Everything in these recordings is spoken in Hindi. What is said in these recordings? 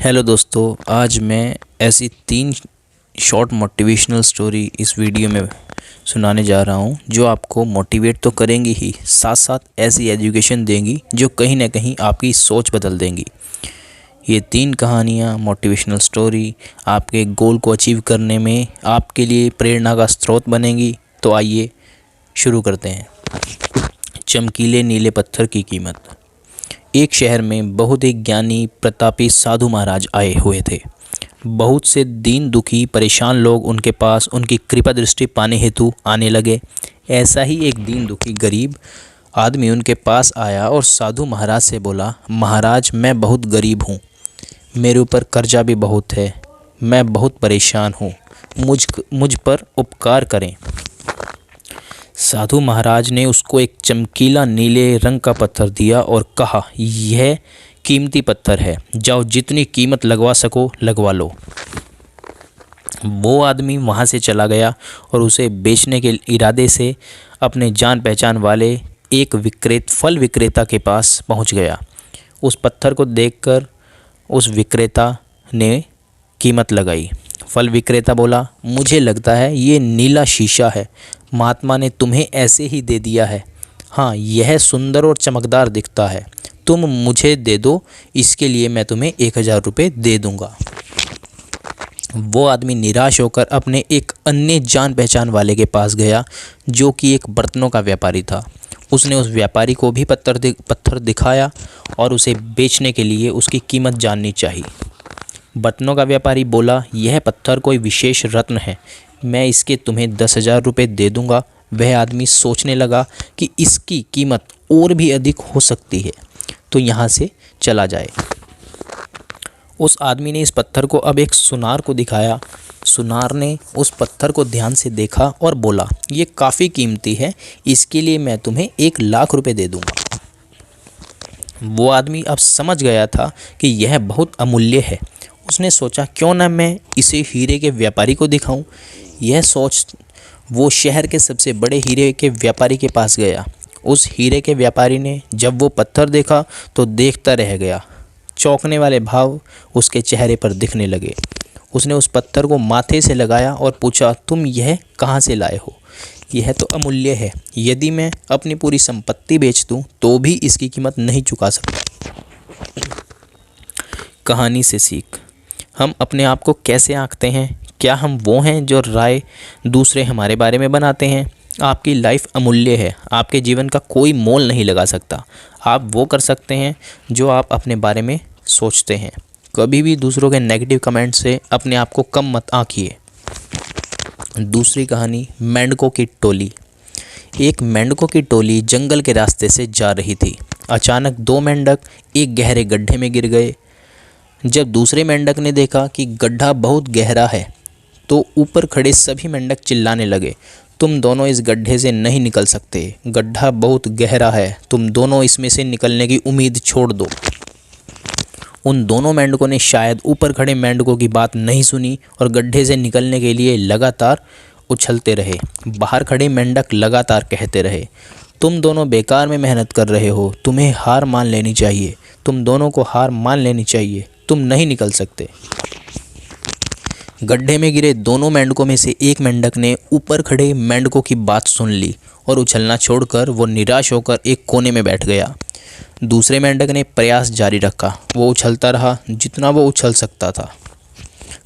हेलो दोस्तों, आज मैं ऐसी 3 शॉर्ट मोटिवेशनल स्टोरी इस वीडियो में सुनाने जा रहा हूं, जो आपको मोटिवेट तो करेंगी ही, साथ साथ ऐसी एजुकेशन देंगी जो कहीं ना कहीं आपकी सोच बदल देंगी। ये 3 कहानियां मोटिवेशनल स्टोरी आपके गोल को अचीव करने में आपके लिए प्रेरणा का स्रोत बनेंगी। तो आइए शुरू करते हैं। चमकीले नीले पत्थर की कीमत। एक शहर में बहुत एक ज्ञानी प्रतापी साधु महाराज आए हुए थे। बहुत से दीन दुखी परेशान लोग उनके पास उनकी कृपा दृष्टि पाने हेतु आने लगे। ऐसा ही एक दीन दुखी गरीब आदमी उनके पास आया और साधु महाराज से बोला, महाराज, मैं बहुत गरीब हूँ, मेरे ऊपर कर्जा भी बहुत है, मैं बहुत परेशान हूँ, मुझ पर उपकार करें। साधु महाराज ने उसको एक चमकीला नीले रंग का पत्थर दिया और कहा, यह कीमती पत्थर है, जाओ जितनी कीमत लगवा सको लगवा लो। वो आदमी वहाँ से चला गया और उसे बेचने के इरादे से अपने जान पहचान वाले एक फल विक्रेता के पास पहुँच गया। उस पत्थर को देखकर उस विक्रेता ने कीमत लगाई। फल विक्रेता बोला, मुझे लगता है ये नीला शीशा है, महात्मा ने तुम्हें ऐसे ही दे दिया है। हाँ, यह सुंदर और चमकदार दिखता है, तुम मुझे दे दो, इसके लिए मैं तुम्हें 1000 रुपये दे दूंगा। वो आदमी निराश होकर अपने एक अन्य जान पहचान वाले के पास गया, जो कि एक बर्तनों का व्यापारी था। उसने उस व्यापारी को भी पत्थर दिखाया और उसे बेचने के लिए उसकी कीमत जाननी चाहिए। बर्तनों का व्यापारी बोला, यह पत्थर कोई विशेष रत्न है, मैं इसके तुम्हें 10,000 रुपये दे दूंगा। वह आदमी सोचने लगा कि इसकी कीमत और भी अधिक हो सकती है, तो यहाँ से चला जाए। उस आदमी ने इस पत्थर को अब एक सुनार को दिखाया। सुनार ने उस पत्थर को ध्यान से देखा और बोला, ये काफ़ी कीमती है, इसके लिए मैं तुम्हें 1,00,000 रुपये दे दूंगा। वो आदमी अब समझ गया था कि यह बहुत अमूल्य है। उसने सोचा, क्यों ना मैं इसे हीरे के व्यापारी को दिखाऊं। यह सोच वो शहर के सबसे बड़े हीरे के व्यापारी के पास गया। उस हीरे के व्यापारी ने जब वो पत्थर देखा तो देखता रह गया। चौंकने वाले भाव उसके चेहरे पर दिखने लगे। उसने उस पत्थर को माथे से लगाया और पूछा, तुम यह कहाँ से लाए हो? यह तो अमूल्य है, यदि मैं अपनी पूरी संपत्ति बेच दूं तो भी इसकी कीमत नहीं चुका सकता। कहानी से सीख। हम अपने आप को कैसे आंकते हैं? क्या हम वो हैं जो राय दूसरे हमारे बारे में बनाते हैं? आपकी लाइफ अमूल्य है, आपके जीवन का कोई मोल नहीं लगा सकता। आप वो कर सकते हैं जो आप अपने बारे में सोचते हैं। कभी भी दूसरों के नेगेटिव कमेंट से अपने आप को कम मत आंकिए। दूसरी कहानी, मेंढकों की टोली। एक मेंढकों की टोली जंगल के रास्ते से जा रही थी। अचानक 2 मेंढक एक गहरे गड्ढे में गिर गए। जब दूसरे मेंढक ने देखा कि गड्ढा बहुत गहरा है, तो ऊपर खड़े सभी मेंढक चिल्लाने लगे, तुम दोनों इस गड्ढे से नहीं निकल सकते, गड्ढा बहुत गहरा है, तुम दोनों इसमें से निकलने की उम्मीद छोड़ दो। उन दोनों मेंढकों ने शायद ऊपर खड़े मेंढकों की बात नहीं सुनी और गड्ढे से निकलने के लिए लगातार उछलते रहे। बाहर खड़े मेंढक लगातार कहते रहे, तुम दोनों बेकार में मेहनत कर रहे हो, तुम्हें हार मान लेनी चाहिए, तुम दोनों को हार मान लेनी चाहिए, तुम नहीं निकल सकते। गड्ढे में गिरे दोनों मेंढकों में से एक मेंढक ने ऊपर खड़े मेंढकों की बात सुन ली और उछलना छोड़कर वो निराश होकर एक कोने में बैठ गया। दूसरे मेंढक ने प्रयास जारी रखा। वो उछलता रहा जितना वो उछल सकता था।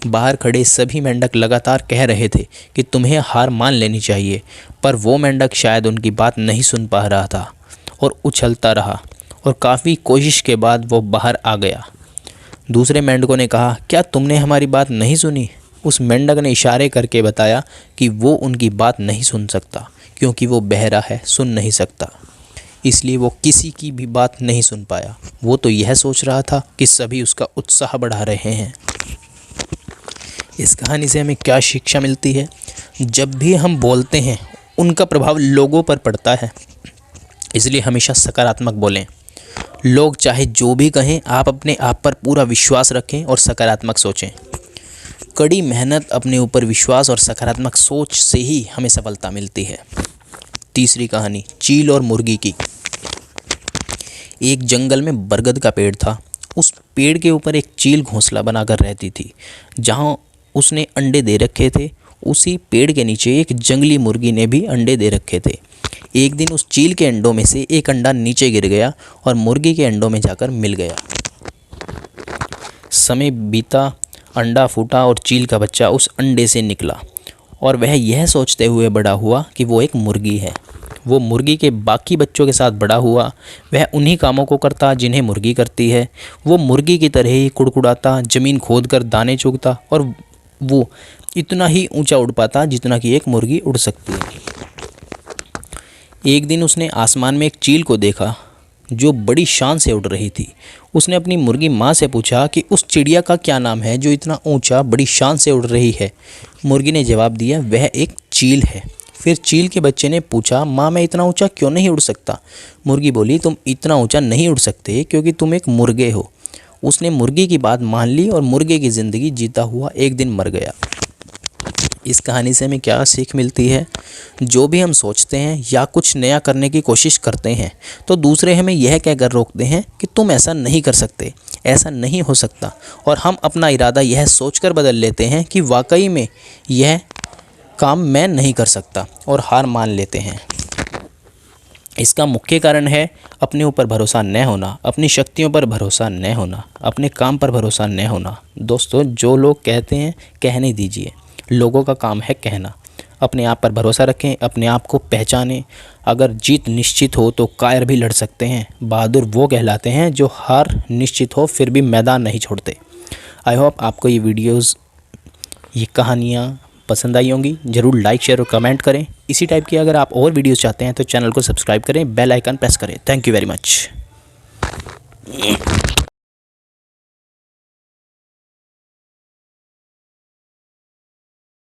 बाहर खड़े सभी मेंढक लगातार कह रहे थे कि तुम्हें हार मान लेनी चाहिए, पर वो मेंढक शायद उनकी बात नहीं सुन पा रहा था और उछलता रहा, और काफ़ी कोशिश के बाद वो बाहर आ गया। दूसरे मेंढकों ने कहा, क्या तुमने हमारी बात नहीं सुनी? उस मेंढक ने इशारे करके बताया कि वो उनकी बात नहीं सुन सकता, क्योंकि वो बहरा है, सुन नहीं सकता, इसलिए वो किसी की भी बात नहीं सुन पाया। वो तो यह सोच रहा था कि सभी उसका उत्साह बढ़ा रहे हैं। इस कहानी से हमें क्या शिक्षा मिलती है? जब भी हम बोलते हैं उनका प्रभाव लोगों पर पड़ता है, इसलिए हमेशा सकारात्मक बोलें। लोग चाहे जो भी कहें, आप अपने आप पर पूरा विश्वास रखें और सकारात्मक सोचें। कड़ी मेहनत, अपने ऊपर विश्वास और सकारात्मक सोच से ही हमें सफलता मिलती है। तीसरी कहानी, चील और मुर्गी की। एक जंगल में बरगद का पेड़ था। उस पेड़ के ऊपर एक चील घोंसला बनाकर रहती थी। जहाँ उसने अंडे दे रखे थे, उसी पेड़ के नीचे एक जंगली मुर्गी ने भी अंडे दे रखे थे। एक दिन उस चील के अंडों में से एक अंडा नीचे गिर गया और मुर्गी के अंडों में जाकर मिल गया। समय बीता, अंडा फूटा और चील का बच्चा उस अंडे से निकला और वह यह सोचते हुए बड़ा हुआ कि वो एक मुर्गी है। वो मुर्गी के बाकी बच्चों के साथ बड़ा हुआ। वह उन्हीं कामों को करता जिन्हें मुर्गी करती है। वो मुर्गी की तरह ही कुड़कुड़ाता, ज़मीन खोदकर दाने चुगता और वो इतना ही ऊंचा उड़ पाता जितना कि एक मुर्गी उड़ सकती है। एक दिन उसने आसमान में एक चील को देखा जो बड़ी शान से उड़ रही थी। उसने अपनी मुर्गी माँ से पूछा कि उस चिड़िया का क्या नाम है जो इतना ऊंचा बड़ी शान से उड़ रही है। मुर्गी ने जवाब दिया, वह एक चील है। फिर चील के बच्चे ने पूछा, माँ मैं इतना ऊंचा क्यों नहीं उड़ सकता? मुर्गी बोली, तुम इतना ऊंचा नहीं उड़ सकते क्योंकि तुम एक मुर्गे हो। उसने मुर्गी की बात मान ली और मुर्गे की ज़िंदगी जीता हुआ एक दिन मर गया। इस कहानी से हमें क्या सीख मिलती है? जो भी हम सोचते हैं या कुछ नया करने की कोशिश करते हैं तो दूसरे हमें यह कहकर रोकते हैं कि तुम ऐसा नहीं कर सकते, ऐसा नहीं हो सकता, और हम अपना इरादा यह सोचकर बदल लेते हैं कि वाकई में यह काम मैं नहीं कर सकता और हार मान लेते हैं। इसका मुख्य कारण है अपने ऊपर भरोसा न होना, अपनी शक्तियों पर भरोसा न होना, अपने काम पर भरोसा न होना। दोस्तों, जो लोग कहते हैं कहने दीजिए, लोगों का काम है कहना। अपने आप पर भरोसा रखें, अपने आप को पहचानें। अगर जीत निश्चित हो तो कायर भी लड़ सकते हैं। बहादुर वो कहलाते हैं जो हार निश्चित हो फिर भी मैदान नहीं छोड़ते। आई होप आपको ये वीडियोस, ये कहानियाँ पसंद आई होंगी। ज़रूर लाइक, शेयर और कमेंट करें। इसी टाइप की अगर आप और वीडियोस चाहते हैं तो चैनल को सब्सक्राइब करें, बेल आइकन प्रेस करें। Thank you very much.